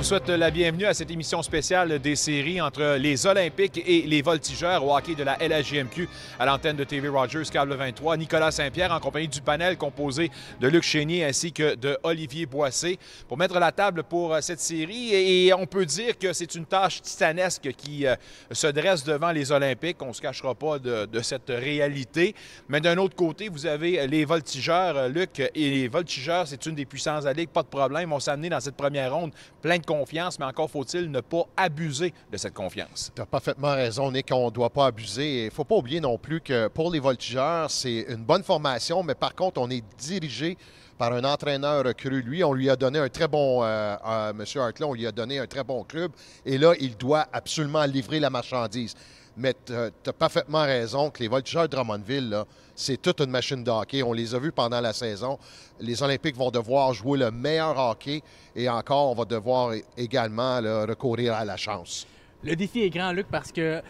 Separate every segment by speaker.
Speaker 1: vous souhaite la bienvenue à cette émission spéciale des séries entre les Olympiques et les Voltigeurs au hockey de la LHJMQ à l'antenne de TV Rogers, câble 23. Nicolas Saint-Pierre en compagnie du panel composé de Luc Chénier ainsi que de Olivier Boissé pour mettre la table pour cette série. Et on peut dire que c'est une tâche titanesque qui se dresse devant les Olympiques. On ne se cachera pas de cette réalité. Mais d'un autre côté, vous avez les Voltigeurs, Luc, et les Voltigeurs, c'est une des puissances de la Ligue, pas de problème. On s'est amené dans cette première ronde plein de confiance, mais encore faut-il ne pas abuser de cette confiance.
Speaker 2: Tu as parfaitement raison, Nick, on ne doit pas abuser. Il ne faut pas oublier non plus que pour les Voltigeurs, c'est une bonne formation, mais par contre, on est dirigé par un entraîneur recru. Lui, on lui a donné un très bon, M. Hartley, on lui a donné un très bon club, et là, il doit absolument livrer la marchandise. Mais tu as parfaitement raison que les Voltigeurs de Drummondville, là, c'est toute une machine de hockey. On les a vus pendant la saison. Les Olympiques vont devoir jouer le meilleur hockey et encore, on va devoir également là, recourir à la chance.
Speaker 3: Le défi est grand, Luc, parce que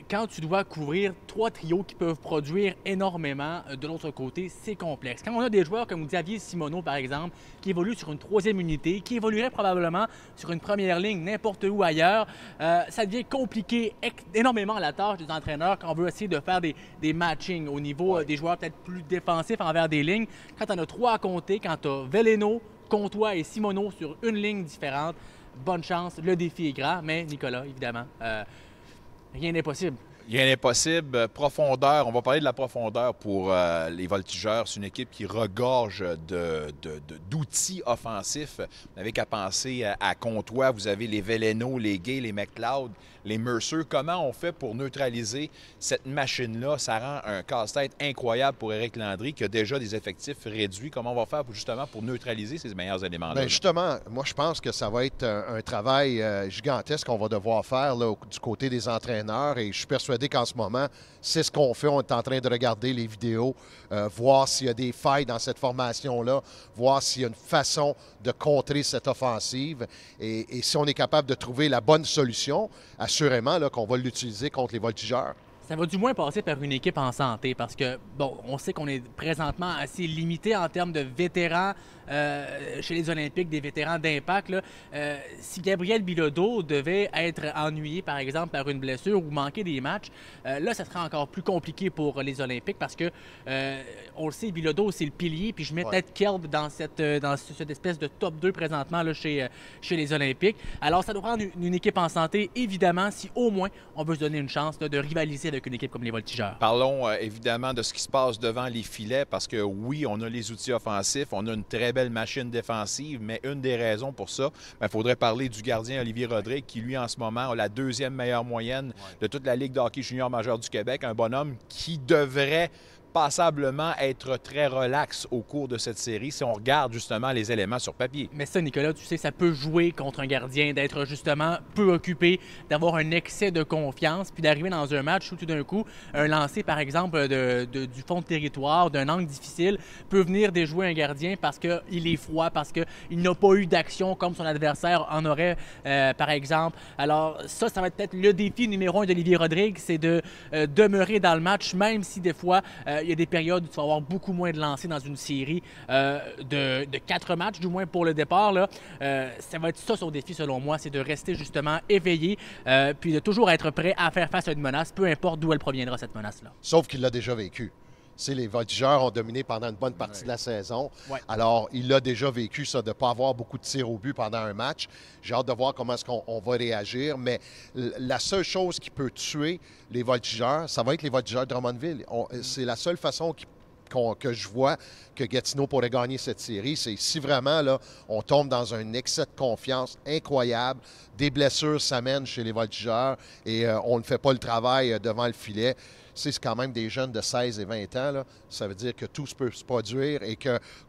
Speaker 3: quand tu dois couvrir trois trios qui peuvent produire énormément de l'autre côté, c'est complexe. Quand on a des joueurs comme Xavier Simoneau, par exemple, qui évoluent sur une troisième unité, qui évoluerait probablement sur une première ligne n'importe où ailleurs, ça devient compliqué énormément la tâche des entraîneurs quand on veut essayer de faire des matchings au niveau des joueurs peut-être plus défensifs envers des lignes. Quand on a trois à compter, quand tu as Veleno, Comtois et Simoneau sur une ligne différente, bonne chance. Le défi est grand, mais Nicolas, évidemment, rien n'est possible.
Speaker 1: Rien n'est possible. Profondeur, on va parler de la profondeur pour les Voltigeurs. C'est une équipe qui regorge d'outils offensifs. Vous n'avez qu'à penser à Comtois. Vous avez les Veleno, les Gay, les McLeod, les Mercer. Comment on fait pour neutraliser cette machine-là? Ça rend un casse-tête incroyable pour Éric Landry qui a déjà des effectifs réduits. Comment on va faire justement pour neutraliser ces meilleurs éléments-là?
Speaker 2: Bien, justement, moi, je pense que ça va être un travail gigantesque qu'on va devoir faire là, du côté des entraîneurs. Et je suis persuadé qu'en ce moment, c'est ce qu'on fait. On est en train de regarder les vidéos, voir s'il y a des failles dans cette formation-là, voir s'il y a une façon de contrer cette offensive. Et si on est capable de trouver la bonne solution, assurément là, qu'on va l'utiliser contre les Voltigeurs.
Speaker 3: Ça va du moins passer par une équipe en santé parce que, bon, on sait qu'on est présentement assez limité en termes de vétérans chez les Olympiques, des vétérans d'impact. Si Gabriel Bilodeau devait être ennuyé, par exemple, par une blessure ou manquer des matchs, là, ça serait encore plus compliqué pour les Olympiques parce que, on le sait, Bilodeau, c'est le pilier, puis je mets peut-être Kelb dans cette espèce de top 2 présentement là, chez les Olympiques. Alors, ça doit prendre une équipe en santé, évidemment, si au moins on veut se donner une chance là, de rivaliser avec une équipe comme les Voltigeurs.
Speaker 1: Parlons évidemment de ce qui se passe devant les filets parce que oui, on a les outils offensifs, on a une très belle machine défensive, mais une des raisons pour ça, il faudrait parler du gardien Olivier Rodrigue qui, lui, en ce moment, a la deuxième meilleure moyenne de toute la Ligue de hockey junior majeur du Québec. Un bonhomme qui devrait passablement être très relax au cours de cette série si on regarde justement les éléments sur papier.
Speaker 3: Mais ça, Nicolas, tu sais, ça peut jouer contre un gardien, d'être justement peu occupé, d'avoir un excès de confiance, puis d'arriver dans un match où tout d'un coup, un lancer, par exemple, du fond de territoire, d'un angle difficile, peut venir déjouer un gardien parce qu'il est froid, parce qu'il n'a pas eu d'action comme son adversaire en aurait, par exemple. Alors ça va être peut-être le défi numéro 1 d'Olivier Rodrigue, c'est de demeurer dans le match, même si des fois, il y a des périodes où tu vas avoir beaucoup moins de lancers dans une série de 4 matchs, du moins pour le départ. Là. Ça va être ça son défi, selon moi, c'est de rester justement éveillé puis de toujours être prêt à faire face à une menace, peu importe d'où elle proviendra, cette menace-là.
Speaker 2: Sauf qu'il l'a déjà vécu. Les Voltigeurs ont dominé pendant une bonne partie de la saison. Ouais. Alors, il a déjà vécu ça, de ne pas avoir beaucoup de tirs au but pendant un match. J'ai hâte de voir comment est-ce qu'on va réagir. Mais la seule chose qui peut tuer les Voltigeurs, ça va être les Voltigeurs de Drummondville. C'est la seule façon que je vois que Gatineau pourrait gagner cette série, c'est si vraiment là, on tombe dans un excès de confiance incroyable, des blessures s'amènent chez les Voltigeurs et on ne fait pas le travail devant le filet. C'est quand même des jeunes de 16 et 20 ans. Là. Ça veut dire que tout peut se produire et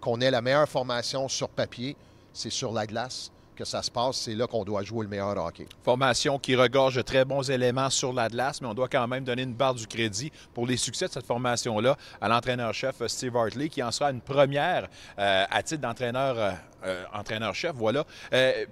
Speaker 2: qu'on ait la meilleure formation sur papier, c'est sur la glace que ça se passe, c'est là qu'on doit jouer le meilleur hockey.
Speaker 1: Formation qui regorge de très bons éléments sur la glace, mais on doit quand même donner une barre du crédit pour les succès de cette formation-là à l'entraîneur-chef Steve Hartley, qui en sera une première à titre d'entraîneur entraîneur-chef, voilà.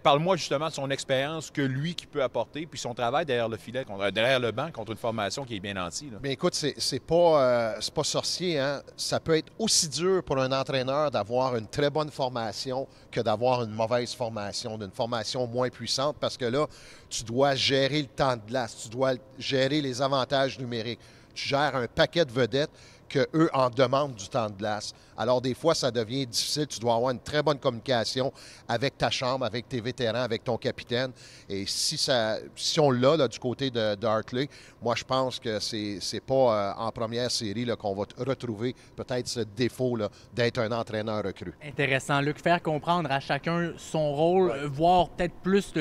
Speaker 1: Parle-moi justement de son expérience que lui qui peut apporter, puis son travail derrière le filet, derrière le banc, contre une formation qui est bien nantie.
Speaker 2: Bien, écoute, c'est pas sorcier, hein? Ça peut être aussi dur pour un entraîneur d'avoir une très bonne formation que d'avoir une mauvaise formation. formation, d'une formation moins puissante, parce que là, tu dois gérer le temps de glace, tu dois gérer les avantages numériques, tu gères un paquet de vedettes qu'eux en demandent du temps de glace. Alors, des fois, ça devient difficile. Tu dois avoir une très bonne communication avec ta chambre, avec tes vétérans, avec ton capitaine. Et si on l'a du côté de Hartley, moi, je pense que c'est pas en première série qu'on va retrouver peut-être ce défaut d'être un entraîneur recru.
Speaker 3: Intéressant, Luc. Faire comprendre à chacun son rôle, voir peut-être plus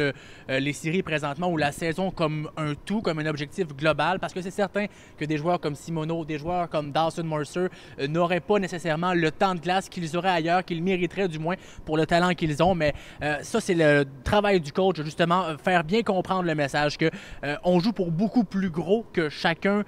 Speaker 3: les séries présentement ou la saison comme un tout, comme un objectif global, parce que c'est certain que des joueurs comme Simoneau, des joueurs comme Dawson Mercer n'auraient pas nécessairement le temps de glace qu'ils auraient ailleurs, qu'ils mériteraient du moins pour le talent qu'ils ont. Mais ça, c'est le travail du coach, justement, faire bien comprendre le message qu'on joue pour beaucoup plus gros que chacun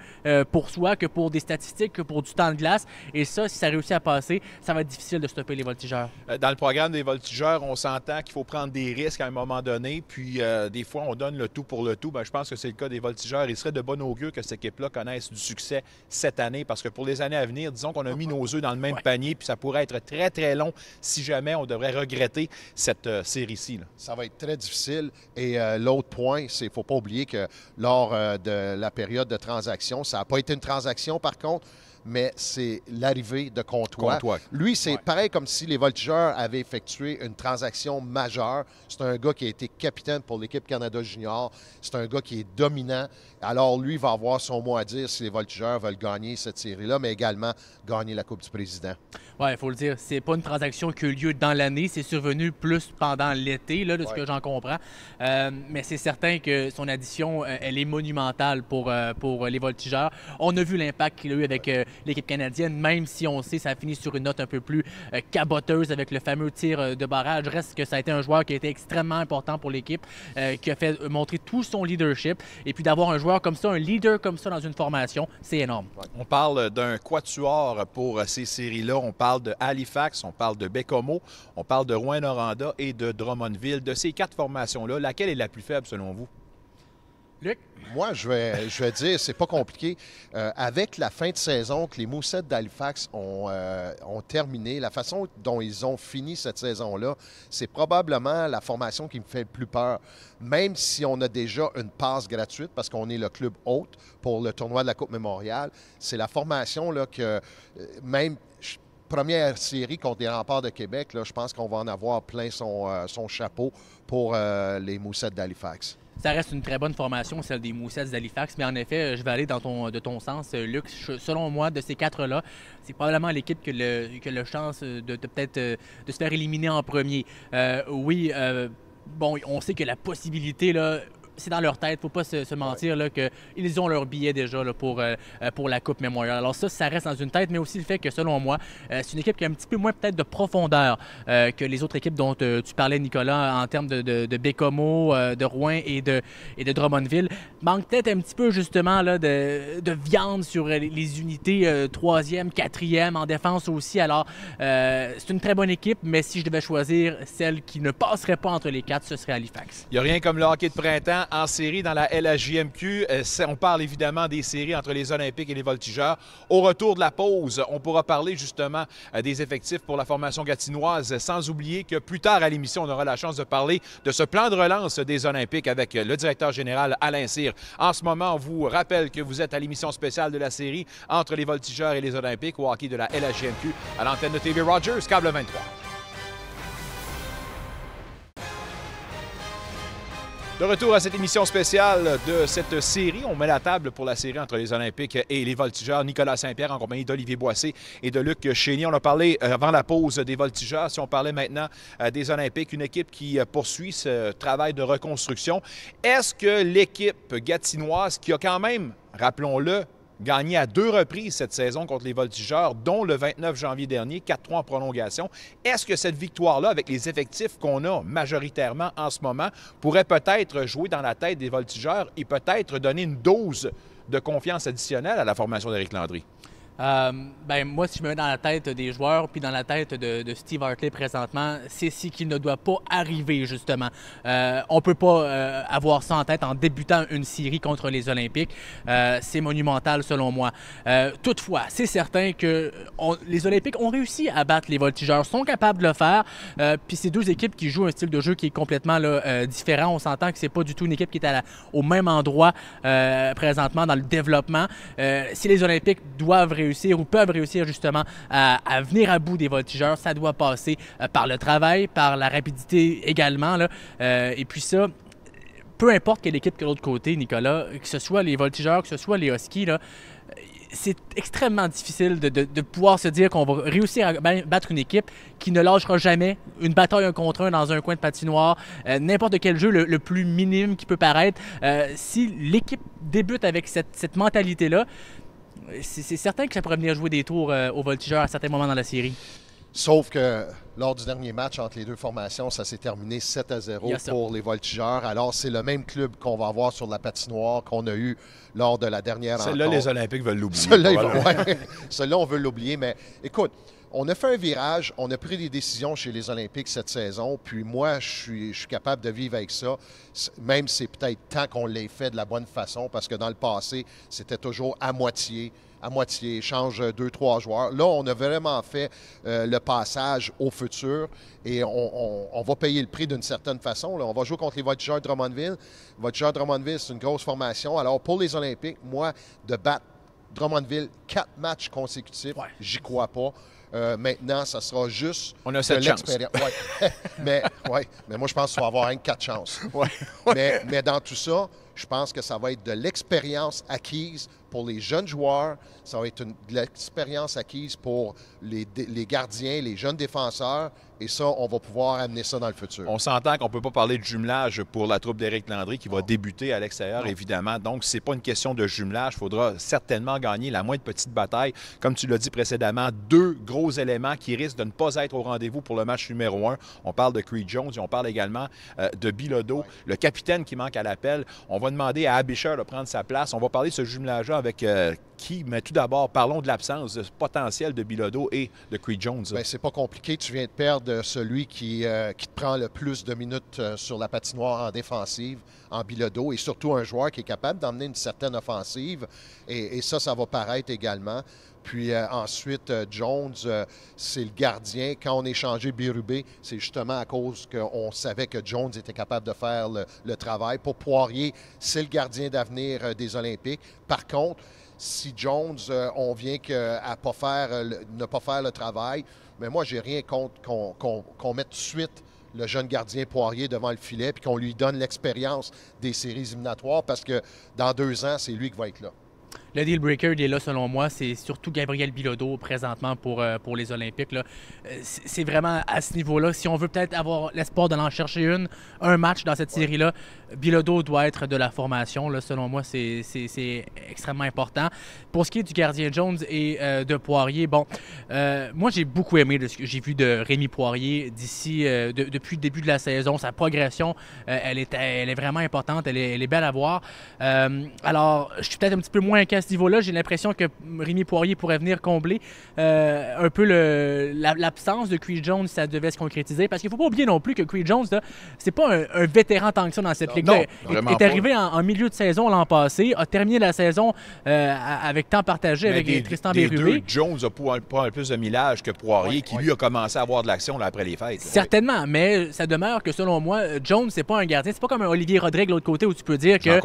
Speaker 3: pour soi, que pour des statistiques, que pour du temps de glace. Et ça, si ça réussit à passer, ça va être difficile de stopper les voltigeurs.
Speaker 1: Dans le programme des voltigeurs, on s'entend qu'il faut prendre des risques à un moment donné, puis des fois, on donne le tout pour le tout. Bien, je pense que c'est le cas des voltigeurs. Il serait de bon augure que cette équipe-là connaisse du succès cette année, parce que pour les années à venir, disons qu'on a mis nos œufs dans le même panier, puis ça pourrait être très, très long si jamais on devrait regretter cette série-ci.
Speaker 2: Ça va être très difficile. Et l'autre point, c'est qu'il ne faut pas oublier que lors de la période de transaction, ça n'a pas été une transaction par contre, mais c'est l'arrivée de Comtois. Lui, c'est pareil comme si les voltigeurs avaient effectué une transaction majeure. C'est un gars qui a été capitaine pour l'équipe Canada Junior. C'est un gars qui est dominant. Alors, lui va avoir son mot à dire si les voltigeurs veulent gagner cette série-là, mais également gagner la Coupe du Président.
Speaker 3: Oui, il faut le dire, c'est pas une transaction qui a eu lieu dans l'année, c'est survenu plus pendant l'été, de ce que j'en comprends. Mais c'est certain que son addition, elle est monumentale pour les voltigeurs. On a vu l'impact qu'il a eu avec l'équipe canadienne, même si on sait que ça a fini sur une note un peu plus caboteuse avec le fameux tir de barrage. Reste que ça a été un joueur qui a été extrêmement important pour l'équipe, qui a fait montrer tout son leadership. Et puis d'avoir un joueur comme ça, un leader comme ça dans une formation, c'est énorme.
Speaker 1: On parle d'un quatuor pour ces séries-là. On parle de Halifax, on parle de Bécomo, on parle de Rouyn-Noranda et de Drummondville. De ces quatre formations-là, laquelle est la plus faible selon vous?
Speaker 3: Luc?
Speaker 2: Moi, je vais dire, c'est pas compliqué. Avec la fin de saison que les Moussettes d'Halifax ont terminé, la façon dont ils ont fini cette saison-là, c'est probablement la formation qui me fait le plus peur. Même si on a déjà une passe gratuite, parce qu'on est le club hôte pour le tournoi de la Coupe Mémoriale, c'est la formation là, que même... Première série contre les Remparts de Québec, là, je pense qu'on va en avoir plein son chapeau pour les Moussettes d'Halifax.
Speaker 3: Ça reste une très bonne formation, celle des Moussettes d'Halifax, mais en effet, je vais aller de ton sens, Luc. Selon moi, de ces quatre-là, c'est probablement l'équipe qui a le chance de peut-être de se faire éliminer en premier. Bon, on sait que la possibilité, là, c'est dans leur tête, il ne faut pas se mentir qu'ils ont leur billet déjà là, pour la Coupe Mémoriale. Alors ça reste dans une tête, mais aussi le fait que, selon moi, c'est une équipe qui a un petit peu moins peut-être de profondeur que les autres équipes dont tu parlais, Nicolas, en termes de Bécomo, de Rouyn et de Drummondville. Manque peut-être un petit peu, justement, là, de viande sur les unités 3e, 4e, en défense aussi. Alors, c'est une très bonne équipe, mais si je devais choisir celle qui ne passerait pas entre les quatre, ce serait Halifax.
Speaker 1: Il n'y a rien comme le hockey de printemps en série dans la LHJMQ. On parle évidemment des séries entre les Olympiques et les Voltigeurs. Au retour de la pause, on pourra parler justement des effectifs pour la formation gatinoise, sans oublier que plus tard à l'émission, on aura la chance de parler de ce plan de relance des Olympiques avec le directeur général Alain Cyr. En ce moment, on vous rappelle que vous êtes à l'émission spéciale de la série entre les Voltigeurs et les Olympiques au hockey de la LHJMQ à l'antenne de TV Rogers, câble 23. De retour à cette émission spéciale de cette série. On met la table pour la série entre les Olympiques et les Voltigeurs. Nicolas Saint-Pierre en compagnie d'Olivier Boissé et de Luc Chénier. On a parlé avant la pause des Voltigeurs. Si on parlait maintenant des Olympiques, une équipe qui poursuit ce travail de reconstruction. Est-ce que l'équipe gatinoise, qui a quand même, rappelons-le, gagné à 2 reprises cette saison contre les Voltigeurs, dont le 29 janvier dernier, 4-3 en prolongation. Est-ce que cette victoire-là, avec les effectifs qu'on a majoritairement en ce moment, pourrait peut-être jouer dans la tête des Voltigeurs et peut-être donner une dose de confiance additionnelle à la formation d'Éric Landry?
Speaker 3: Moi, si je me mets dans la tête des joueurs puis dans la tête de Steve Hartley présentement, c'est ce qui ne doit pas arriver, justement. On ne peut pas avoir ça en tête en débutant une série contre les Olympiques. C'est monumental, selon moi. Toutefois, c'est certain que les Olympiques ont réussi à battre les Voltigeurs, sont capables de le faire. Puis c'est deux équipes qui jouent un style de jeu qui est complètement différent. On s'entend que c'est pas du tout une équipe qui est au même endroit présentement dans le développement. Si les Olympiques doivent réussir ou peuvent réussir justement à venir à bout des Voltigeurs, ça doit passer par le travail, par la rapidité également. Et puis ça, peu importe quelle équipe que l'autre côté, Nicolas, que ce soit les Voltigeurs, que ce soit les Huskies, c'est extrêmement difficile de pouvoir se dire qu'on va réussir à battre une équipe qui ne lâchera jamais une bataille un contre un dans un coin de patinoire, n'importe quel jeu le plus minime qui peut paraître. Si l'équipe débute avec cette mentalité-là, c'est certain que ça pourrait venir jouer des tours aux Voltigeurs à certains moments dans la série.
Speaker 2: Sauf que lors du dernier match entre les deux formations, ça s'est terminé 7-0 pour les Voltigeurs. Alors, c'est le même club qu'on va avoir sur la patinoire qu'on a eu lors de la dernière rencontre.
Speaker 1: Celle-là, les Olympiques veulent l'oublier.
Speaker 2: Celle-là, on veut l'oublier. Mais écoute, on a fait un virage, on a pris des décisions chez les Olympiques cette saison. Puis moi, je suis capable de vivre avec ça. Même si c'est peut-être temps qu'on l'ait fait de la bonne façon, parce que dans le passé, c'était toujours à moitié, change 2-3 joueurs. Là, on a vraiment fait le passage au futur et on va payer le prix d'une certaine façon. Là. On va jouer contre les Voltigeurs de Drummondville. Voltigeurs de Drummondville, c'est une grosse formation. Alors, pour les Olympiques, moi, de battre Drummondville 4 matchs consécutifs, j'y crois pas. Maintenant, ça sera juste
Speaker 1: on a cette chance.
Speaker 2: mais moi, je pense qu'il va avoir 4 chances. Mais dans tout ça, je pense que ça va être de l'expérience acquise pour les jeunes joueurs. Ça va être de l'expérience acquise pour les gardiens, les jeunes défenseurs. Et ça, on va pouvoir amener ça dans le futur.
Speaker 1: On s'entend qu'on ne peut pas parler de jumelage pour la troupe d'Éric Landry qui va débuter à l'extérieur, évidemment. Donc, ce n'est pas une question de jumelage. Il faudra certainement gagner la moindre petite bataille. Comme tu l'as dit précédemment, 2 gros éléments qui risquent de ne pas être au rendez-vous pour le match numéro 1. On parle de Creed Jones et on parle également de Bilodeau, le capitaine qui manque à l'appel. On va demander à Aebischer de prendre sa place. On va parler de ce jumelage-là avec qui? Mais tout d'abord, parlons de l'absence potentielle de Bilodeau et de Creed Jones.
Speaker 2: Bien, c'est pas compliqué. Tu viens de perdre celui qui te prend le plus de minutes sur la patinoire en défensive, en Bilodeau, et surtout un joueur qui est capable d'emmener une certaine offensive. Et ça va paraître également. Puis ensuite, Jones, c'est le gardien. Quand on a échangé Bérubé, c'est justement à cause qu'on savait que Jones était capable de faire le travail. Pour Poirier, c'est le gardien d'avenir des Olympiques. Par contre, si Jones, on vient à ne pas faire le travail, mais moi, j'ai rien contre qu'on mette tout de suite le jeune gardien Poirier devant le filet puis qu'on lui donne l'expérience des séries éliminatoires parce que dans 2 ans, c'est lui qui va être là.
Speaker 3: Le deal breaker, il est là selon moi. C'est surtout Gabriel Bilodeau présentement pour les Olympiques. C'est vraiment à ce niveau-là. Si on veut peut-être avoir l'espoir de l'en chercher un match dans cette série-là, Bilodeau doit être de la formation. Là, selon moi, c'est extrêmement important. Pour ce qui est du gardien Jones et de Poirier, moi j'ai beaucoup aimé ce que j'ai vu de Rémi Poirier d'ici depuis le début de la saison. Sa progression, elle est vraiment importante. Elle est belle à voir. Alors, je suis peut-être un petit peu moins inquiet à ce niveau-là. J'ai l'impression que Rémi Poirier pourrait venir combler un peu l'absence de Creed Jones si ça devait se concrétiser. Parce qu'il ne faut pas oublier non plus que Creed Jones, c'est pas un vétéran tant que ça dans cette ligue-là. Il est arrivé en milieu de saison l'an passé, a terminé la saison avec temps partagé avec Tristan Bérubé.
Speaker 1: Jones a pas plus de millage que Poirier, qui lui a commencé à avoir de l'action là, après les fêtes.
Speaker 3: Certainement, mais ça demeure que selon moi, Jones, c'est pas un gardien. C'est pas comme un Olivier Rodrigue de l'autre côté où tu peux dire que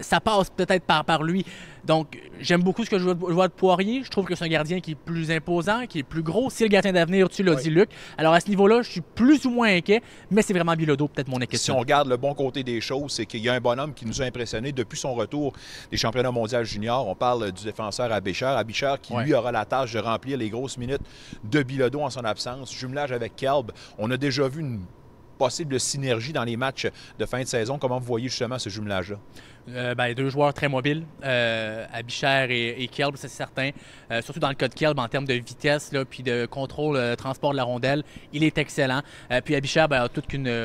Speaker 3: ça passe peut-être par lui. Donc, j'aime beaucoup ce que je vois de Poirier. Je trouve que c'est un gardien qui est plus imposant, qui est plus gros. C'est le gardien d'avenir, tu l'as dit, Luc. Alors, à ce niveau-là, je suis plus ou moins inquiet, mais c'est vraiment Bilodeau, peut-être mon inquiétude.
Speaker 1: Si on regarde le bon côté des choses, c'est qu'il y a un bonhomme qui nous a impressionnés depuis son retour des championnats mondiaux juniors. On parle du défenseur Aebischer. Aebischer qui, lui, aura la tâche de remplir les grosses minutes de Bilodeau en son absence. Jumelage avec Kelb. On a déjà vu possible synergie dans les matchs de fin de saison. Comment vous voyez justement ce jumelage-là?
Speaker 3: Deux joueurs très mobiles, Abichère et Kelb, c'est certain. Surtout dans le cas de Kelb, en termes de vitesse, là, puis de contrôle, transport de la rondelle, il est excellent. Puis Abichère a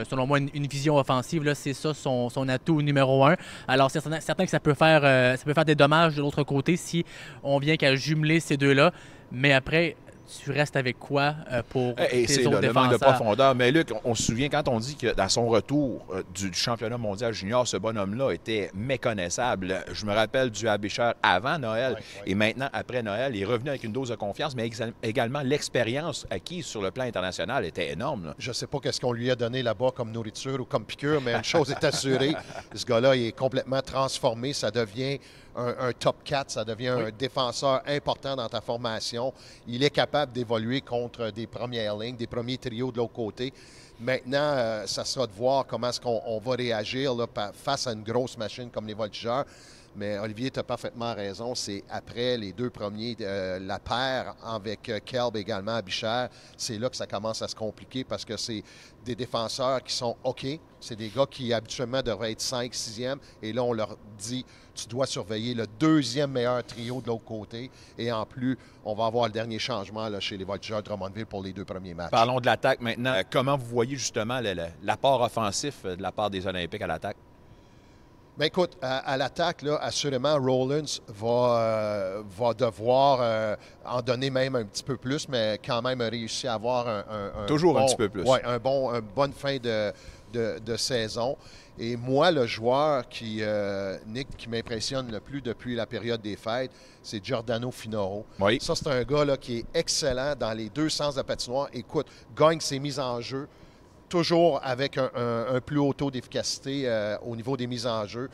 Speaker 3: selon moi, une vision offensive. C'est ça son atout numéro 1. Alors, c'est certain que ça peut faire des dommages de l'autre côté si on vient qu'à jumeler ces deux-là. Mais après, tu restes avec quoi pour tes autres défenseurs?
Speaker 1: Le manque de profondeur. Mais Luc, on se souvient quand on dit que dans son retour du championnat mondial junior, ce bonhomme-là était méconnaissable. Je me rappelle du Abichère avant Noël et maintenant après Noël. Il est revenu avec une dose de confiance, mais également l'expérience acquise sur le plan international était énorme. Là.
Speaker 2: Je ne sais pas qu'est-ce qu'on lui a donné là-bas comme nourriture ou comme piqûre, mais une chose est assurée, ce gars-là, il est complètement transformé. Ça devient un top 4, ça devient un défenseur important dans ta formation. Il est capable d'évoluer contre des premières lignes, des premiers trios de l'autre côté. Maintenant, ça sera de voir comment est-ce qu'on va réagir là, face à une grosse machine comme les Voltigeurs. Mais Olivier, tu as parfaitement raison. C'est après les deux premiers, la paire avec Kelb également, Abichère, c'est là que ça commence à se compliquer parce que c'est des défenseurs qui sont OK. C'est des gars qui habituellement devraient être 5, 6e. Et là, on leur dit, tu dois surveiller le deuxième meilleur trio de l'autre côté. Et en plus, on va avoir le dernier changement là, chez les Voltigeurs de Drummondville pour les deux premiers matchs.
Speaker 1: Parlons de l'attaque maintenant. Comment vous voyez justement l'apport offensif de la part des Olympiques à l'attaque?
Speaker 2: Bien, écoute, à l'attaque, là, assurément, Rollins va devoir en donner même un petit peu plus, mais quand même réussir à avoir un
Speaker 1: petit peu plus.
Speaker 2: Oui, une bonne fin de saison. Et moi, le joueur Nick, qui m'impressionne le plus depuis la période des fêtes, c'est Giordano Finoro.
Speaker 1: Oui.
Speaker 2: Ça, c'est un gars là, qui est excellent dans les deux sens de la patinoire. Écoute, gagne ses mises en jeu, toujours avec un plus haut taux d'efficacité au niveau des mises en jeu.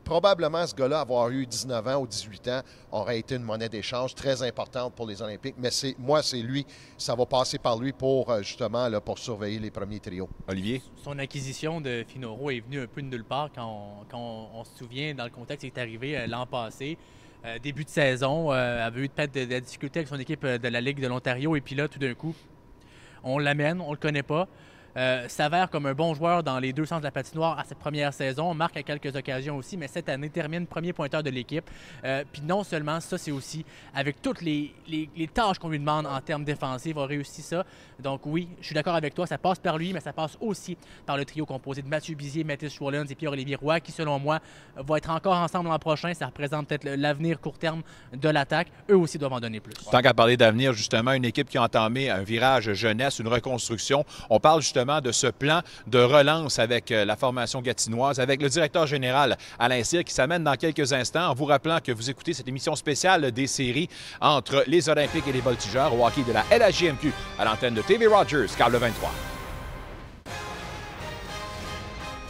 Speaker 2: Probablement, ce gars-là, avoir eu 19 ans ou 18 ans, aurait été une monnaie d'échange très importante pour les Olympiques. Mais c'est lui, ça va passer par lui pour, justement, là, pour surveiller les premiers trios.
Speaker 1: Olivier?
Speaker 3: Son acquisition de Finoro est venue un peu de nulle part quand on se souvient, dans le contexte qui est arrivé l'an passé. Début de saison, avait eu peut-être de la difficulté avec son équipe de la Ligue de l'Ontario. Et puis là, tout d'un coup, on l'amène, on le connaît pas. S'avère comme un bon joueur dans les deux sens de la patinoire à cette première saison, marque à quelques occasions aussi, mais cette année termine premier pointeur de l'équipe. Puis non seulement ça, c'est aussi avec toutes les tâches qu'on lui demande en termes défensifs, il va réussir ça. Donc oui, je suis d'accord avec toi, ça passe par lui, mais ça passe aussi par le trio composé de Mathieu Bizier, Mathis Rollins et Pierre-Olivier Roy, qui selon moi vont être encore ensemble l'an prochain. Ça représente peut-être l'avenir court terme de l'attaque. Eux aussi doivent en donner plus.
Speaker 1: Tant qu'à parler d'avenir, justement, une équipe qui a entamé un virage jeunesse, une reconstruction. On parle justement de ce plan de relance avec la formation gatinoise, avec le directeur général Alain Cyr qui s'amène dans quelques instants en vous rappelant que vous écoutez cette émission spéciale des séries entre les Olympiques et les Voltigeurs au hockey de la LHJMQ à l'antenne de TV Rogers, câble 23.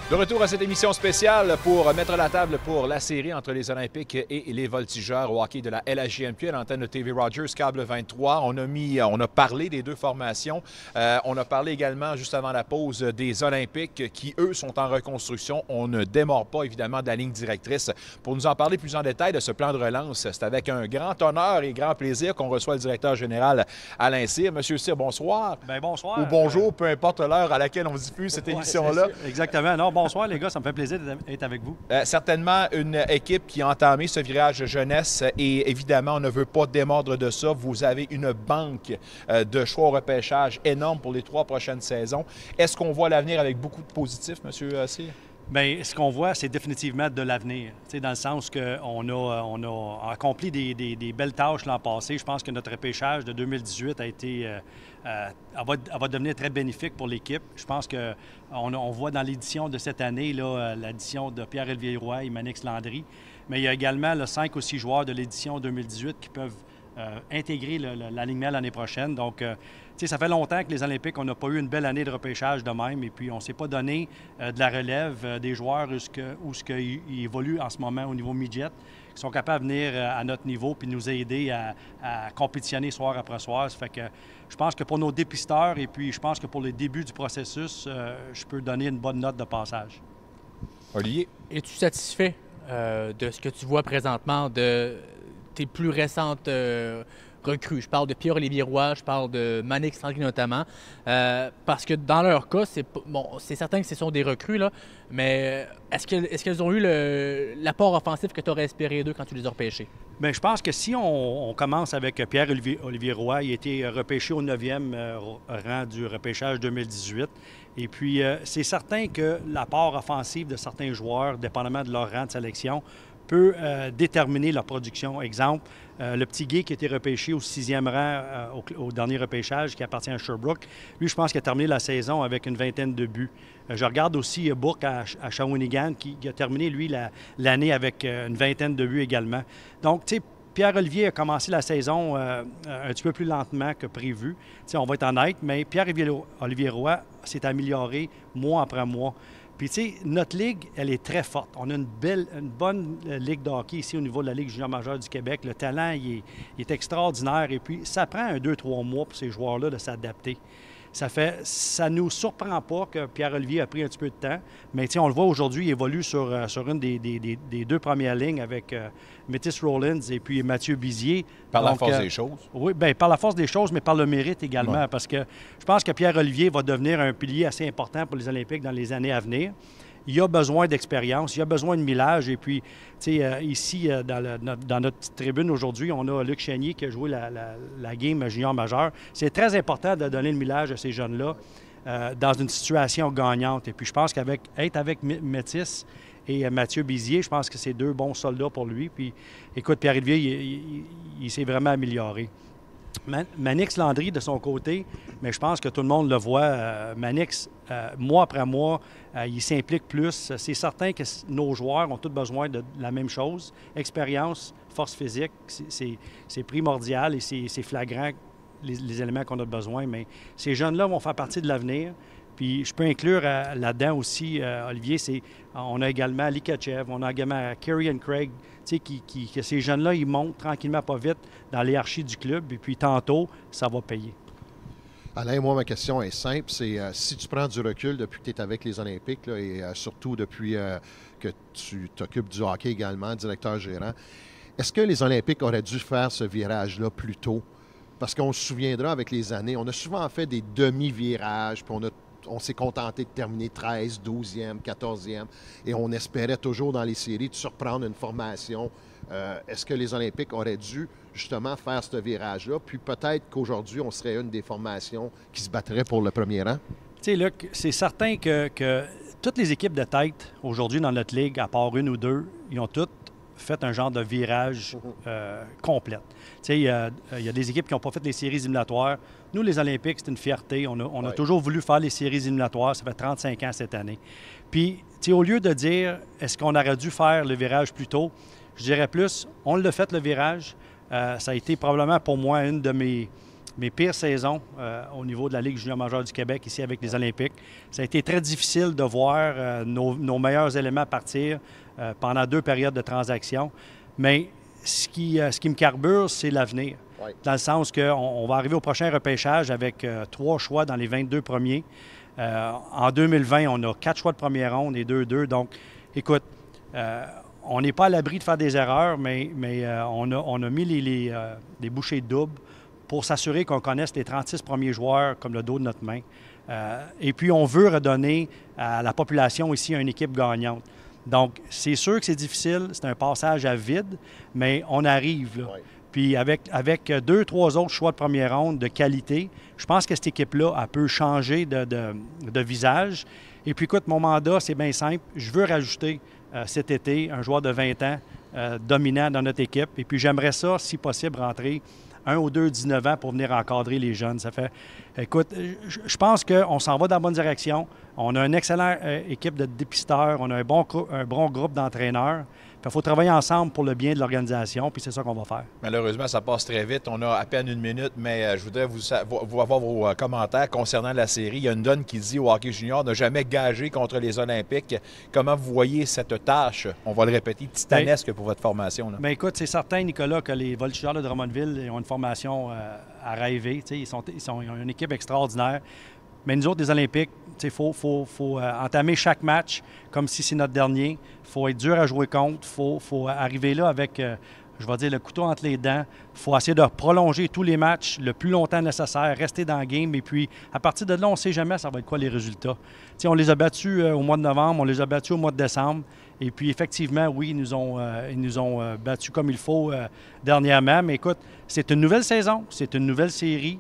Speaker 1: De retour à cette émission spéciale pour mettre la table pour la série entre les Olympiques et les Voltigeurs au hockey de la LHJMQ à l'antenne de TV Rogers, câble 23. On a parlé des deux formations. On a parlé également, juste avant la pause, des Olympiques qui, eux, sont en reconstruction. On ne démord pas, évidemment, de la ligne directrice. Pour nous en parler plus en détail de ce plan de relance, c'est avec un grand honneur et grand plaisir qu'on reçoit le directeur général Alain Cyr. Monsieur Cyr, bonsoir.
Speaker 4: Bien, bonsoir.
Speaker 1: Ou bonjour, peu importe l'heure à laquelle on diffuse cette émission-là.
Speaker 4: Exactement. Non, bonsoir les gars, ça me fait plaisir d'être avec vous.
Speaker 1: Certainement une équipe qui a entamé ce virage jeunesse et évidemment, on ne veut pas démordre de ça. Vous avez une banque de choix au repêchage énorme pour les 3 prochaines saisons. Est-ce qu'on voit l'avenir avec beaucoup de positifs, M. Cyr?
Speaker 4: Bien, ce qu'on voit, c'est définitivement de l'avenir. Dans le sens qu'on a accompli des belles tâches l'an passé. Je pense que notre repêchage de 2018 a été... elle va devenir très bénéfique pour l'équipe. Je pense qu'on voit dans l'édition de cette année l'addition de Pierre-Olivier Roy et Manix Landry. Mais il y a également 5 ou 6 joueurs de l'édition 2018 qui peuvent intégrer l'alignement l'année prochaine. Donc, ça fait longtemps que les Olympiques, on n'a pas eu une belle année de repêchage de même. Et puis, on ne s'est pas donné de la relève des joueurs où ils évoluent en ce moment au niveau midget, qui sont capables de venir à notre niveau puis nous aider à compétitionner soir après soir. Ça fait que je pense que pour nos dépisteurs et puis je pense que pour le début du processus, je peux donner une bonne note de passage.
Speaker 1: Olivier?
Speaker 3: Es-tu satisfait de ce que tu vois présentement de tes plus récentes recrues. Je parle de Pierre-Olivier Roy, je parle de Manix Landry notamment, parce que dans leur cas, c'est certain que ce sont des recrues, là, mais est-ce qu'elles ont eu l'apport offensif que tu aurais espéré d'eux quand tu les as repêchés?
Speaker 4: Bien, je pense que si on commence avec Pierre-Olivier Roy, il a été repêché au 9e rang du repêchage 2018. Et puis, c'est certain que l'apport offensif de certains joueurs, dépendamment de leur rang de sélection, peut déterminer leur production. Exemple, le petit Guy qui a été repêché au 6e rang au dernier repêchage, qui appartient à Sherbrooke, lui, je pense qu'il a terminé la saison avec une vingtaine de buts. Je regarde aussi Bourque à Shawinigan, qui a terminé, lui, l'année avec une vingtaine de buts également. Donc, tu sais, Pierre-Olivier a commencé la saison un petit peu plus lentement que prévu. T'sais, on va être honnête, mais Pierre-Olivier Roy s'est amélioré mois après mois. Puis, tu sais, notre ligue, elle est très forte. On a une bonne ligue de hockey ici au niveau de la Ligue junior majeure du Québec. Le talent, il est extraordinaire. Et puis, ça prend 2-3 mois pour ces joueurs-là de s'adapter. Ça nous surprend pas que Pierre-Olivier a pris un petit peu de temps, mais on le voit aujourd'hui, il évolue sur une des deux premières lignes avec Métis Rollins et puis Mathieu Bizier.
Speaker 1: Par la force des choses?
Speaker 4: Oui, bien, par la force des choses, mais par le mérite également, parce que je pense que Pierre-Olivier va devenir un pilier assez important pour les Olympiques dans les années à venir. Il a besoin d'expérience, il a besoin de millage. Et puis, tu sais, ici, dans notre petite tribune aujourd'hui, on a Luc Chénier qui a joué la game junior majeure. C'est très important de donner le millage à ces jeunes-là dans une situation gagnante. Et puis, je pense qu'être avec Métis et Mathieu Bizier, je pense que c'est 2 bons soldats pour lui. Puis, écoute, Pierre-Olivier, il s'est vraiment amélioré. Manix Landry, de son côté, mais je pense que tout le monde le voit. Manix, mois après mois, il s'implique plus. C'est certain que nos joueurs ont tous besoin de la même chose. Expérience, force physique, c'est primordial et c'est flagrant les éléments qu'on a besoin. Mais ces jeunes-là vont faire partie de l'avenir. Puis je peux inclure là-dedans aussi, Olivier, on a également Likachev, on a également Kerry Craig, que ces jeunes-là, ils montent tranquillement, pas vite, dans l'hierarchie du club. Et puis tantôt, ça va payer.
Speaker 2: Alain, moi, ma question est simple. C'est si tu prends du recul depuis que tu es avec les Olympiques là, et surtout depuis que tu t'occupes du hockey également, directeur gérant, est-ce que les Olympiques auraient dû faire ce virage-là plus tôt? Parce qu'on se souviendra avec les années, on a souvent fait des demi-virages, puis on s'est contenté de terminer 13, 12e, 14e, et on espérait toujours dans les séries de surprendre une formation. Est-ce que les Olympiques auraient dû justement faire ce virage-là? Puis peut-être qu'aujourd'hui, on serait une des formations qui se battrait pour le premier rang?
Speaker 4: Tu sais, Luc, c'est certain que toutes les équipes de tête aujourd'hui dans notre ligue, à part une ou deux, ils ont toutes fait un genre de virage complète. Tu sais, il y a des équipes qui n'ont pas fait les séries éliminatoires. Nous, les Olympiques, c'est une fierté. On a toujours voulu faire les séries éliminatoires. Ça fait 35 ans cette année. Puis, tu sais, au lieu de dire est-ce qu'on aurait dû faire le virage plus tôt, je dirais plus, on l'a fait le virage. Ça a été probablement pour moi une de mes pires saisons au niveau de la Ligue junior majeure du Québec, ici avec les Olympiques. Ça a été très difficile de voir nos meilleurs éléments partir pendant 2 périodes de transaction. Mais ce qui me carbure, c'est l'avenir. Oui. Dans le sens qu'on va arriver au prochain repêchage avec 3 choix dans les 22 premiers. En 2020, on a 4 choix de première ronde et 2-2. Donc, écoute, on n'est pas à l'abri de faire des erreurs, mais on a mis les bouchées doubles pour s'assurer qu'on connaisse les 36 premiers joueurs comme le dos de notre main. Et puis, on veut redonner à la population ici une équipe gagnante. Donc, c'est sûr que c'est difficile, c'est un passage à vide, mais on arrive, là. Oui. Puis, avec 2-3 autres choix de première ronde de qualité, je pense que cette équipe-là, elle peut changer de visage. Et puis, écoute, mon mandat, c'est bien simple. Je veux rajouter cet été un joueur de 20 ans dominant dans notre équipe. Et puis, j'aimerais ça, si possible, rentrer 1 ou 2 19 ans pour venir encadrer les jeunes. Ça fait, écoute, je pense qu'on s'en va dans la bonne direction. On a une excellente équipe de dépisteurs. On a un bon groupe d'entraîneurs. Il faut travailler ensemble pour le bien de l'organisation, puis c'est ça qu'on va faire.
Speaker 1: Malheureusement, ça passe très vite. On a à peine 1 minute, mais je voudrais vous avoir vos commentaires concernant la série. Il y a une donne qui dit au hockey junior n'a jamais gagé contre les Olympiques. Comment vous voyez cette tâche, on va le répéter, titanesque pour votre formation? Là?
Speaker 4: Bien, écoute, c'est certain, Nicolas, que les Voltigeurs de Drummondville ont une formation à rêver. Ils ont une équipe extraordinaire. Mais nous autres, les Olympiques, il faut entamer chaque match comme si c'est notre dernier. Il faut être dur à jouer contre. Il faut arriver là avec je vais dire, le couteau entre les dents. Il faut essayer de prolonger tous les matchs le plus longtemps nécessaire, rester dans le game. Et puis, à partir de là, on ne sait jamais ça va être quoi les résultats. T'sais, on les a battus au mois de novembre, on les a battus au mois de décembre. Et puis, effectivement, oui, ils nous ont battus comme il faut dernièrement. Mais écoute, c'est une nouvelle saison, c'est une nouvelle série.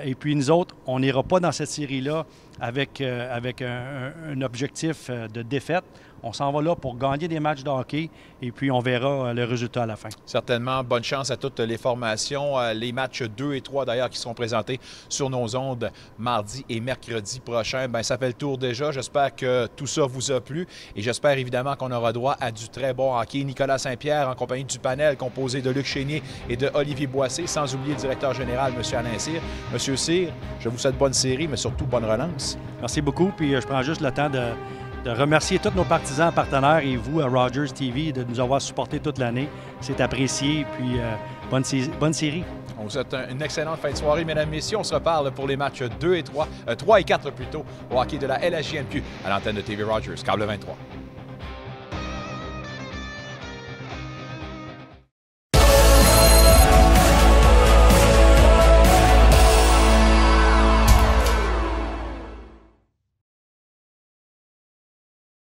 Speaker 4: Et puis, nous autres, on n'ira pas dans cette série-là avec un objectif de défaite. On s'en va là pour gagner des matchs de hockey et puis on verra le résultat à la fin.
Speaker 1: Certainement. Bonne chance à toutes les formations. Les matchs 2 et 3, d'ailleurs, qui seront présentés sur nos ondes mardi et mercredi prochain. Bien, ça fait le tour déjà. J'espère que tout ça vous a plu et j'espère évidemment qu'on aura droit à du très bon hockey. Nicolas Saint-Pierre en compagnie du panel composé de Luc Chénier et de Olivier Boissé, sans oublier le directeur général, M. Alain Cyr. Monsieur Cyr, je vous souhaite bonne série, mais surtout bonne relance.
Speaker 4: Merci beaucoup. Puis je prends juste le temps de remercier tous nos partisans, partenaires et vous à Rogers TV de nous avoir supportés toute l'année. C'est apprécié. Puis bonne série.
Speaker 1: On vous souhaite une excellente fin de soirée, mesdames et messieurs. On se reparle pour les matchs 3 et 4 plutôt, au hockey de la LHJMQ à l'antenne de TV Rogers, câble 23.